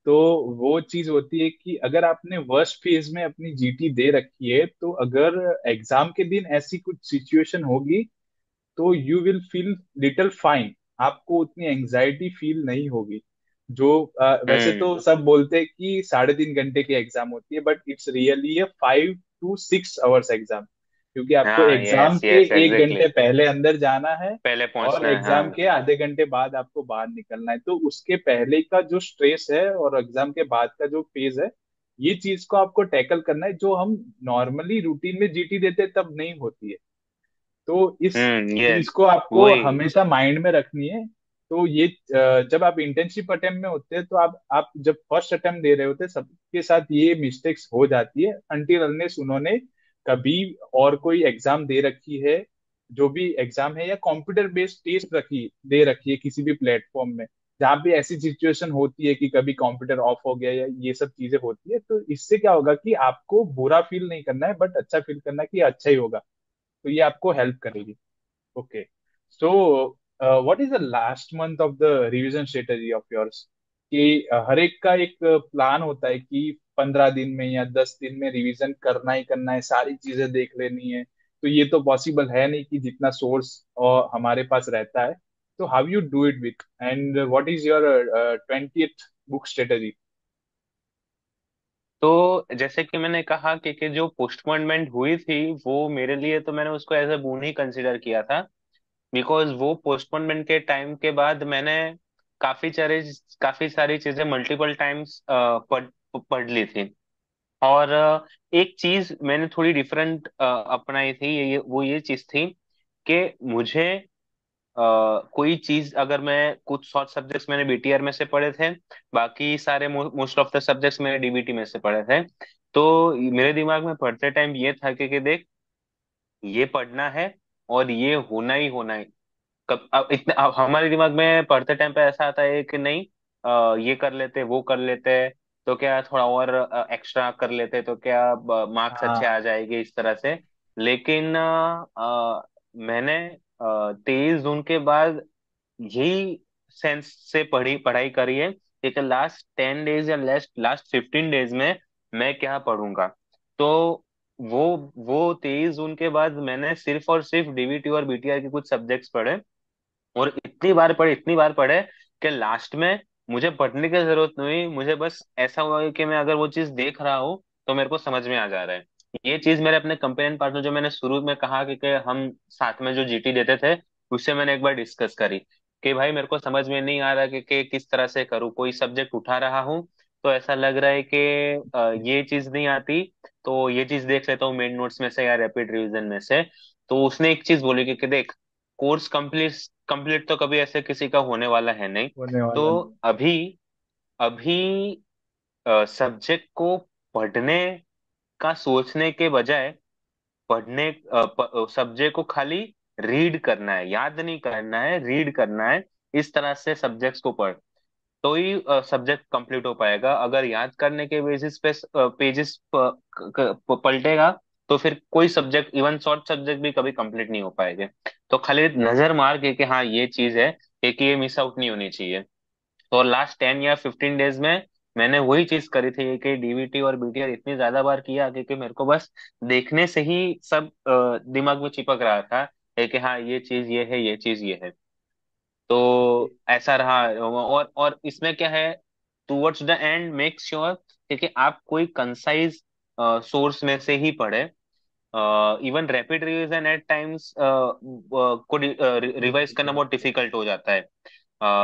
तो वो चीज होती है कि अगर आपने वर्स्ट फेज में अपनी जीटी दे रखी है, तो अगर एग्जाम के दिन ऐसी कुछ सिचुएशन होगी, तो you will feel little fine, आपको उतनी एंजाइटी फील नहीं होगी। जो वैसे हम्म। तो सब बोलते हैं कि 3.5 घंटे की एग्जाम होती है, but it's really a 5 to 6 hours exam, क्योंकि आपको हाँ, एग्जाम यस के यस, 1 घंटे एग्जैक्टली। पहले अंदर जाना है, पहले और पहुंचना है, एग्जाम हाँ। के आधे घंटे बाद आपको बाहर निकलना है। तो उसके पहले का जो स्ट्रेस है और एग्जाम के बाद का जो फेज है, ये चीज को आपको टैकल करना है, जो हम नॉर्मली रूटीन में जीटी देते हैं तब नहीं होती है। तो इस चीज यस। को आपको वही। हमेशा माइंड में रखनी है। तो ये जब आप इंटर्नशिप अटेम्प्ट में होते हैं, तो आप जब फर्स्ट अटेम्प्ट दे रहे होते हैं, सबके साथ ये मिस्टेक्स हो जाती है, अनटिल अनलेस उन्होंने कभी और कोई एग्जाम दे रखी है, जो भी एग्जाम है, या कंप्यूटर बेस्ड टेस्ट रखी दे रखी है किसी भी प्लेटफॉर्म में, जहाँ पे ऐसी सिचुएशन होती है कि कभी कंप्यूटर ऑफ हो गया या ये सब चीजें होती है, तो इससे क्या होगा कि आपको बुरा फील नहीं करना है, बट अच्छा फील करना है कि अच्छा ही होगा। तो ये आपको हेल्प करेगी। Okay. So what is the last month of the revision strategy of yours? कि हर एक का एक प्लान होता है कि 15 दिन में या 10 दिन में रिवीजन करना ही करना है, सारी चीजें देख लेनी है। तो ये तो पॉसिबल है नहीं कि जितना सोर्स और हमारे पास रहता है। तो how you do it with, and what is your 20th book strategy? तो जैसे कि मैंने कहा कि जो पोस्टपोनमेंट हुई थी वो मेरे लिए, तो मैंने उसको as a boon he consider किया था। बिकॉज वो पोस्टपोनमेंट के टाइम के बाद मैंने काफी सारे काफी सारी चीजें मल्टीपल टाइम्स पढ़ ली थी। और एक चीज मैंने थोड़ी डिफरेंट अपनाई थी, वो ये चीज थी कि मुझे कोई चीज, अगर मैं कुछ शॉर्ट सब्जेक्ट्स मैंने बीटीआर में से पढ़े थे, बाकी सारे मोस्ट ऑफ द सब्जेक्ट्स मैंने डीबीटी में से पढ़े थे। तो मेरे दिमाग में पढ़ते टाइम ये था कि देख, ये पढ़ना है और ये होना ही होना है। अब इतने, अब हमारे दिमाग में पढ़ते टाइम पे ऐसा आता है कि नहीं, ये कर लेते, वो कर लेते, तो क्या थोड़ा और एक्स्ट्रा कर लेते तो क्या मार्क्स अच्छे आ हाँ। जाएंगे, इस तरह से। लेकिन मैंने 23 जून के बाद यही सेंस से पढ़ाई करी है कि लास्ट 10 डेज या लास्ट लास्ट 15 डेज में मैं क्या पढ़ूंगा। तो वो वो 23 जून के बाद मैंने सिर्फ और सिर्फ डीबीटी और बीटीआर के कुछ सब्जेक्ट्स पढ़े। और इतनी बार पढ़े कि लास्ट में मुझे पढ़ने की जरूरत नहीं हुई। मुझे बस ऐसा हुआ कि मैं अगर वो चीज देख रहा हूँ तो मेरे को समझ में आ जा रहा है। ये चीज मेरे अपने कंपेनियन पार्टनर, जो मैंने शुरू में कहा कि हम साथ में जो जीटी देते थे, उससे मैंने एक बार डिस्कस करी कि भाई मेरे को समझ में नहीं आ रहा कि किस तरह से करूँ। कोई सब्जेक्ट उठा रहा हूँ तो ऐसा लग रहा है कि ये चीज नहीं आती, तो ये चीज देख लेता हूँ मेन नोट्स में से या रैपिड रिवीजन में से। तो उसने एक चीज बोली कि देख, कोर्स कंप्लीट कंप्लीट तो कभी ऐसे किसी का होने वाला है नहीं। होने तो वाला नहीं। अभी अभी सब्जेक्ट को पढ़ने का सोचने के बजाय, पढ़ने सब्जेक्ट को खाली रीड करना है, याद नहीं करना है, रीड करना है। इस तरह से सब्जेक्ट्स को पढ़, तो ही सब्जेक्ट कंप्लीट हो पाएगा। अगर याद करने के बेसिस पे पेजेस पलटेगा तो फिर कोई सब्जेक्ट, इवन शॉर्ट सब्जेक्ट भी कभी कंप्लीट नहीं हो पाएंगे। तो खाली नजर मार के कि हाँ ये चीज है, कि ये मिस आउट नहीं होनी चाहिए। तो लास्ट 10 या 15 डेज में मैंने वही चीज करी थी कि डीवीटी और बीटीआर इतनी ज्यादा बार किया कि मेरे को बस देखने से ही सब दिमाग में चिपक रहा था कि हाँ ये चीज ये है, ये चीज ये है। तो ऐसा रहा। और इसमें क्या है, towards the end make sure कि आप कोई कंसाइज सोर्स में से ही पढ़े। Even rapid revision at times को रिवाइज करना बहुत डिफिकल्ट हो जाता है।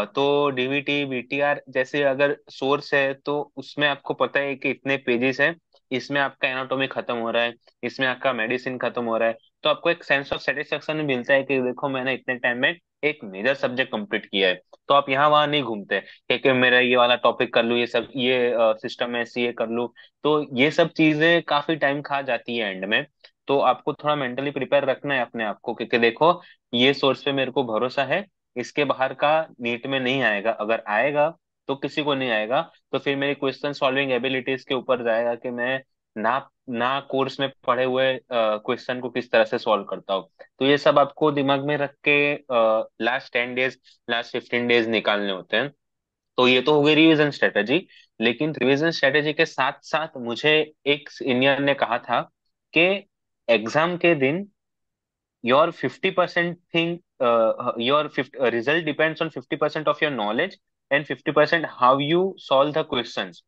तो डीवीटी बीटीआर जैसे अगर सोर्स है तो उसमें आपको पता है कि इतने पेजेस है, इसमें आपका एनाटॉमी खत्म हो रहा है, इसमें आपका मेडिसिन खत्म हो रहा है। तो आपको एक सेंस ऑफ सेटिस्फेक्शन मिलता है कि देखो मैंने इतने टाइम में एक मेजर सब्जेक्ट कंप्लीट किया है। तो आप यहाँ वहां नहीं घूमते कि मेरा ये वाला टॉपिक कर लूँ, ये सब ये सिस्टम है सीए कर लूँ। तो ये सब चीजें काफी टाइम खा जाती है एंड में। तो आपको थोड़ा मेंटली प्रिपेयर रखना है अपने आप को, क्योंकि देखो ये सोर्स पे मेरे को भरोसा है, इसके बाहर का नीट में नहीं आएगा। अगर आएगा तो किसी को नहीं आएगा, तो फिर मेरी क्वेश्चन सॉल्विंग एबिलिटीज के ऊपर जाएगा कि मैं ना ना कोर्स में पढ़े हुए क्वेश्चन को किस तरह से सॉल्व करता हूँ। तो ये सब आपको दिमाग में रख के लास्ट 10 डेज, लास्ट 15 डेज निकालने होते हैं। तो ये तो हो गई रिवीजन स्ट्रेटेजी। लेकिन रिवीजन स्ट्रेटेजी के साथ साथ मुझे एक सीनियर ने कहा था कि एग्जाम के दिन your 50% thing your 50, result depends on 50% of your knowledge and 50% how you solve the questions।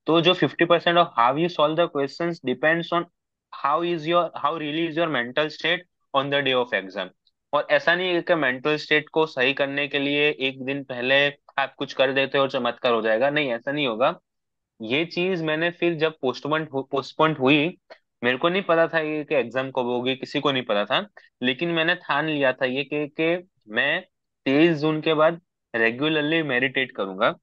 तो जो 50% of how you solve the questions depends on how really is your mental state on the day of exam। और ऐसा नहीं है कि mental state को सही करने के लिए एक दिन पहले आप कुछ कर देते हो चमत्कार हो जाएगा, नहीं ऐसा नहीं होगा। ये चीज मैंने फिर जब पोस्टपोन्ड हुई, मेरे को नहीं पता था ये कि एग्जाम कब होगी, किसी को नहीं पता था। लेकिन मैंने ठान लिया था ये कि मैं 23 जून के बाद रेगुलरली मेडिटेट करूंगा।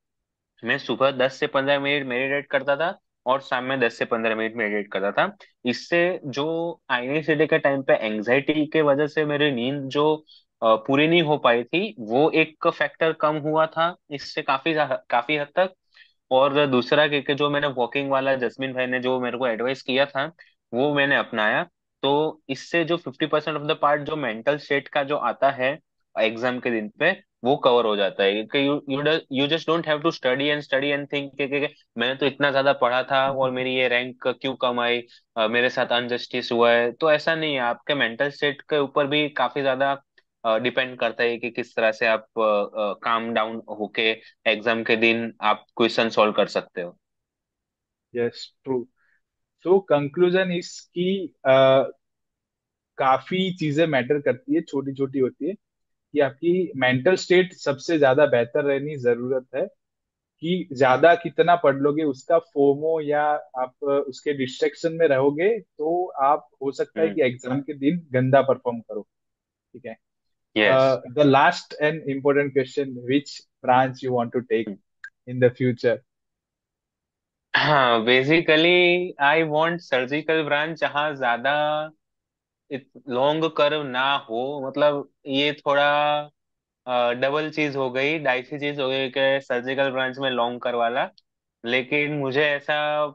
मैं सुबह 10 से 15 मिनट मेडिटेट करता था, और शाम में 10 से 15 मिनट मेडिटेट करता था। इससे जो आईआईटी के टाइम पे एंजाइटी के वजह से मेरी नींद जो पूरी नहीं हो पाई थी, वो एक फैक्टर कम हुआ था इससे काफी हद तक। और दूसरा कि जो मैंने वॉकिंग वाला जस्मिन भाई ने जो मेरे को एडवाइस किया था, वो मैंने अपनाया। तो इससे जो 50% ऑफ द पार्ट जो मेंटल स्टेट का जो आता है एग्जाम के दिन पे, वो कवर हो जाता है। कि you just don't have to study and think कि मैंने तो इतना ज्यादा पढ़ा था और मेरी ये रैंक क्यों कम आई, मेरे साथ अनजस्टिस हुआ है। तो ऐसा नहीं है, आपके मेंटल स्टेट के ऊपर भी काफी ज्यादा डिपेंड करता है कि किस तरह से आप काम डाउन होके एग्जाम के दिन आप क्वेश्चन सॉल्व कर सकते हो। Yes, true. सो कंक्लूजन इसकी काफी चीजें मैटर करती है, छोटी छोटी होती है, कि आपकी मेंटल स्टेट सबसे ज्यादा बेहतर रहनी जरूरत है। कि ज्यादा कितना पढ़ लोगे उसका फोमो, या आप उसके डिस्ट्रैक्शन में रहोगे, तो आप हो सकता है हम्म। कि एग्जाम के दिन गंदा परफॉर्म करो। ठीक है। Yes. The last and important question, which branch you want to take in the future? हाँ, basically I want surgical branch जहाँ ज्यादा लॉन्ग कर्व ना हो। मतलब ये थोड़ा डबल चीज हो गई, डाइसी चीज हो गई कि सर्जिकल ब्रांच में लॉन्ग कर्व वाला। लेकिन मुझे ऐसा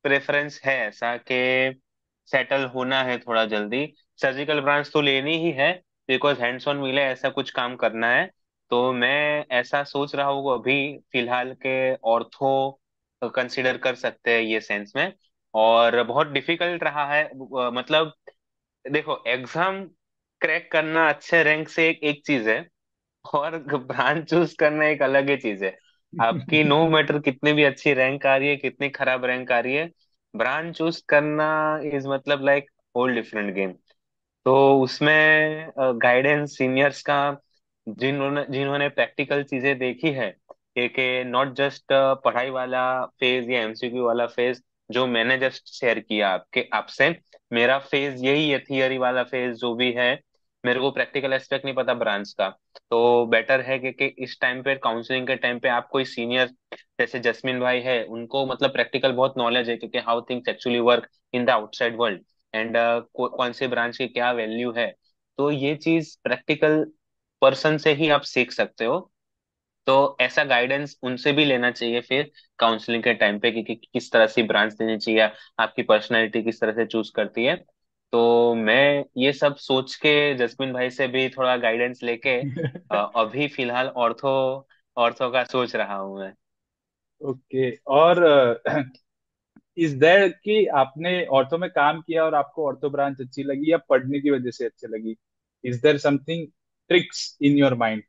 प्रेफरेंस है ऐसा कि सेटल होना है थोड़ा जल्दी। सर्जिकल ब्रांच तो लेनी ही है, बिकॉज हैंड्स ऑन मिले ऐसा कुछ काम करना है। तो मैं ऐसा सोच रहा हूँ अभी फिलहाल के ऑर्थो कंसिडर कर सकते हैं ये सेंस में। और बहुत डिफिकल्ट रहा है, मतलब देखो एग्जाम क्रैक करना अच्छे रैंक से एक चीज है, और ब्रांच चूज करना एक अलग ही चीज है। आपकी नो मैटर कितनी भी अच्छी रैंक आ रही है, कितनी खराब रैंक आ रही है, ब्रांच चूज करना इज मतलब लाइक होल डिफरेंट गेम। तो उसमें गाइडेंस सीनियर्स का, जिन्होंने जिन्होंने प्रैक्टिकल चीजें देखी है, कि नॉट जस्ट पढ़ाई वाला फेज या एमसीक्यू वाला फेज जो मैंने जस्ट शेयर किया आपसे। मेरा फेज यही है, थियरी वाला फेज जो भी है। मेरे को प्रैक्टिकल एस्पेक्ट नहीं पता ब्रांच का। तो बेटर है कि इस टाइम पे काउंसलिंग के टाइम पे आप कोई सीनियर जैसे जस्मिन भाई है, उनको मतलब प्रैक्टिकल बहुत नॉलेज है क्योंकि how things actually work in the outside world, and कौन से ब्रांच की क्या वैल्यू है। तो ये चीज प्रैक्टिकल पर्सन से ही आप सीख सकते हो। तो ऐसा गाइडेंस उनसे भी लेना चाहिए फिर काउंसलिंग के टाइम पे कि किस तरह से ब्रांच देनी चाहिए, आपकी पर्सनैलिटी किस तरह से चूज करती है। तो मैं ये सब सोच के जस्मिन भाई से भी थोड़ा गाइडेंस लेके अभी फिलहाल ऑर्थो ऑर्थो का सोच रहा हूँ मैं। ओके। और इज देयर कि आपने ऑर्थो में काम किया और आपको ऑर्थो ब्रांच अच्छी लगी, या पढ़ने की वजह से अच्छी लगी? Is there something tricks in your mind?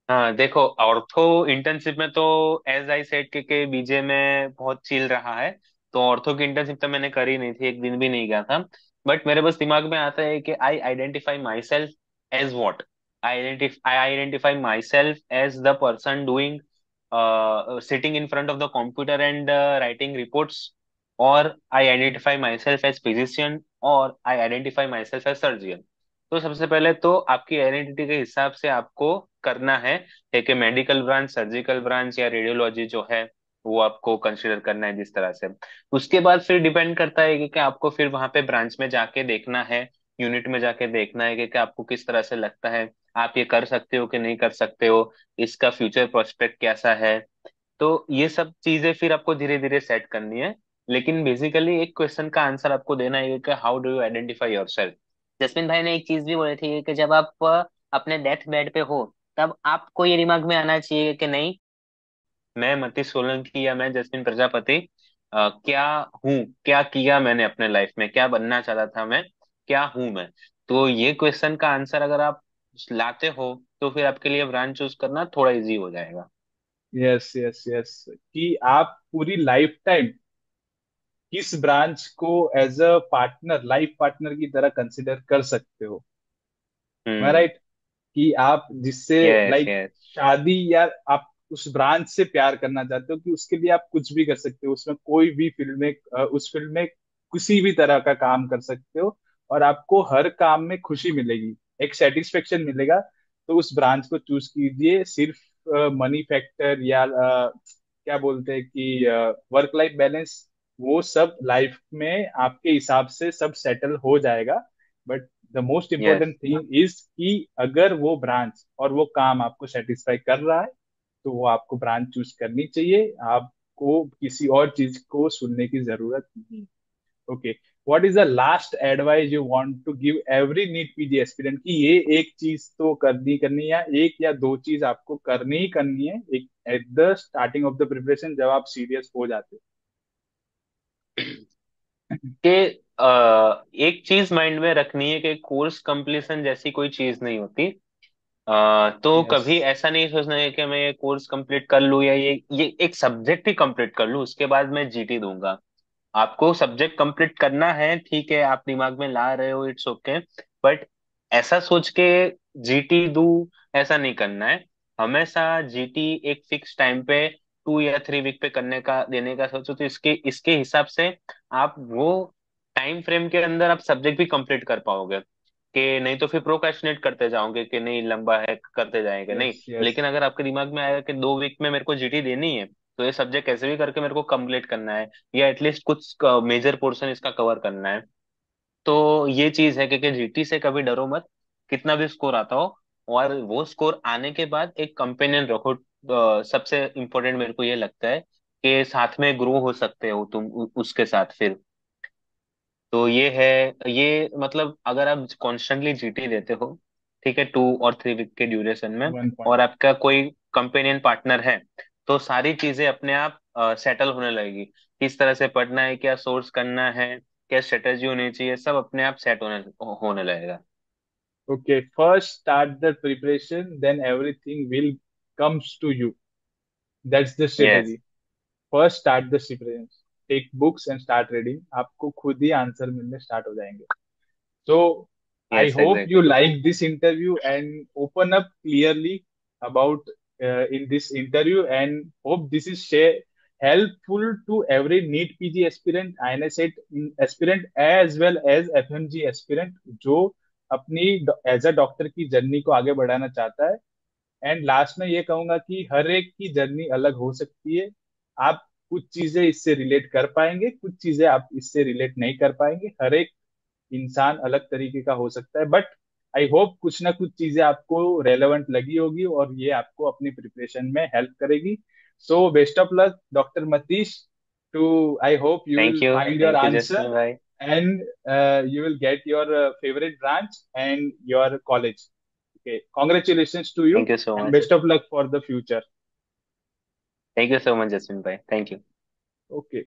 हाँ देखो, ऑर्थो इंटर्नशिप में तो एज आई सेड के बीजे में बहुत चिल रहा है। तो ऑर्थो की इंटर्नशिप तो मैंने करी नहीं थी, एक दिन भी नहीं गया था। बट मेरे बस दिमाग में आता है कि I identify myself as what. I identify myself as the person doing sitting in front of the computer and writing reports, और I identify myself as physician, और I identify myself as surgeon. तो सबसे पहले तो आपकी identity के हिसाब से आपको करना है कि मेडिकल ब्रांच, सर्जिकल ब्रांच या रेडियोलॉजी जो है वो आपको कंसिडर करना है जिस तरह से। उसके बाद फिर डिपेंड करता है कि आपको फिर वहां पे ब्रांच में जाके देखना है, यूनिट में जाके देखना है कि आपको किस तरह से लगता है, आप ये कर सकते हो कि नहीं कर सकते हो, इसका फ्यूचर प्रोस्पेक्ट कैसा है। तो ये सब चीजें फिर आपको धीरे धीरे सेट करनी है। लेकिन बेसिकली एक क्वेश्चन का आंसर आपको देना है कि how do you identify yourself. Jasmine भाई ने एक चीज भी बोली थी कि जब आप अपने डेथ बेड पे हो, तब आपको ये दिमाग में आना चाहिए कि नहीं, मैं मतीश सोलंकी या मैं जस्मिन प्रजापति क्या हूँ, क्या किया मैंने अपने लाइफ में, क्या बनना चाहता था मैं, क्या हूँ मैं। तो ये क्वेश्चन का आंसर अगर आप लाते हो, तो फिर आपके लिए ब्रांच चूज करना थोड़ा इजी हो जाएगा। Yes, yes, yes. कि आप पूरी लाइफ टाइम किस ब्रांच को as a partner, life partner की तरह कंसिडर कर सकते हो। हम्म। राइट। कि आप जिससे, यस लाइक, यस। शादी, या आप उस ब्रांच से प्यार करना चाहते हो कि उसके लिए आप कुछ भी कर सकते हो, उसमें कोई भी फील्ड में, उस फील्ड में किसी भी तरह का काम कर सकते हो, और आपको हर काम में खुशी मिलेगी, एक सेटिस्फेक्शन मिलेगा। तो उस ब्रांच को चूज कीजिए। सिर्फ मनी फैक्टर, या क्या बोलते हैं कि वर्क लाइफ बैलेंस, वो सब लाइफ में आपके हिसाब से सब सेटल हो जाएगा। But the most yes. Important thing is कि अगर वो ब्रांच और वो काम आपको सेटिस्फाई कर रहा है, तो वो आपको ब्रांच चूज करनी चाहिए। आपको किसी और चीज को सुनने की जरूरत नहीं। Okay, what is the last advice you want to give every NEET PG aspirant, कि ये एक चीज तो करनी करनी है, या एक या दो चीज आपको करनी ही करनी है एक at the starting of the preparation, जब आप सीरियस हो जाते कि एक चीज माइंड में रखनी है कि कोर्स कंप्लीशन जैसी कोई चीज नहीं होती। तो हो? यस। कभी ऐसा नहीं सोचना है कि मैं ये कोर्स कंप्लीट कर लूँ या ये एक सब्जेक्ट ही कंप्लीट कर लूँ उसके बाद मैं जीटी दूंगा। आपको सब्जेक्ट कंप्लीट करना है, ठीक है, आप दिमाग में ला रहे हो, इट्स ओके। बट ऐसा सोच के जीटी दू, ऐसा नहीं करना है। हमेशा जीटी एक फिक्स टाइम पे 2 या 3 वीक पे करने का देने का सोचो, तो इसके इसके हिसाब से आप वो टाइम फ्रेम के अंदर आप सब्जेक्ट भी कंप्लीट कर पाओगे। कि नहीं तो फिर प्रोक्रेस्टिनेट करते जाओगे कि नहीं लंबा है, करते जाएंगे नहीं। यस। यस। लेकिन अगर आपके दिमाग में आएगा कि 2 वीक में मेरे को जीटी देनी है, तो ये सब्जेक्ट कैसे भी करके मेरे को कंप्लीट करना है, या एटलीस्ट कुछ मेजर पोर्शन इसका कवर करना है। तो ये चीज है कि जीटी से कभी डरो मत, कितना भी स्कोर आता हो। और वो स्कोर आने के बाद एक कंपेनियन रखो। सबसे इम्पोर्टेंट मेरे को ये लगता है कि साथ में ग्रो हो सकते हो तुम उसके साथ फिर। तो ये है, ये मतलब अगर आप कॉन्स्टेंटली जीटी देते हो, ठीक है, 2 और 3 वीक के ड्यूरेशन में, वन और पॉइंट। आपका कोई कंपेनियन पार्टनर है, तो सारी चीजें अपने आप सेटल होने लगेगी। किस तरह से पढ़ना है, क्या सोर्स करना है, क्या स्ट्रेटेजी होनी चाहिए, सब अपने आप सेट होने होने लगेगा। Okay, first start the preparation, then everything will comes to you. That's the yes. Strategy. First start the preparation, take books and start reading, आपको खुद ही आंसर मिलने स्टार्ट हो जाएंगे। So I yes hope you exactly. like this interview and open up clearly about in this interview, and hope this is share helpful to every NEET PG aspirant, INSET aspirant as well as FMG aspirant जो अपनी as a doctor की journey को आगे बढ़ाना चाहता है। And last में ये कहूंगा कि हर एक की जर्नी अलग हो सकती है। आप कुछ चीजें इससे रिलेट कर पाएंगे, कुछ चीजें आप इससे रिलेट नहीं कर पाएंगे। हर एक इंसान अलग तरीके का हो सकता है, बट आई होप कुछ ना कुछ चीजें आपको रेलेवेंट लगी होगी और ये आपको अपनी प्रिपरेशन में हेल्प करेगी। So best of luck doctor Matish, too I hope you will find your thank you answer Jasmeen भाई। and you will get your favorite branch and your college. Okay, congratulations to you thank you so and much. best of luck for the future. Thank you so much Jasmine भाई, thank you. Okay.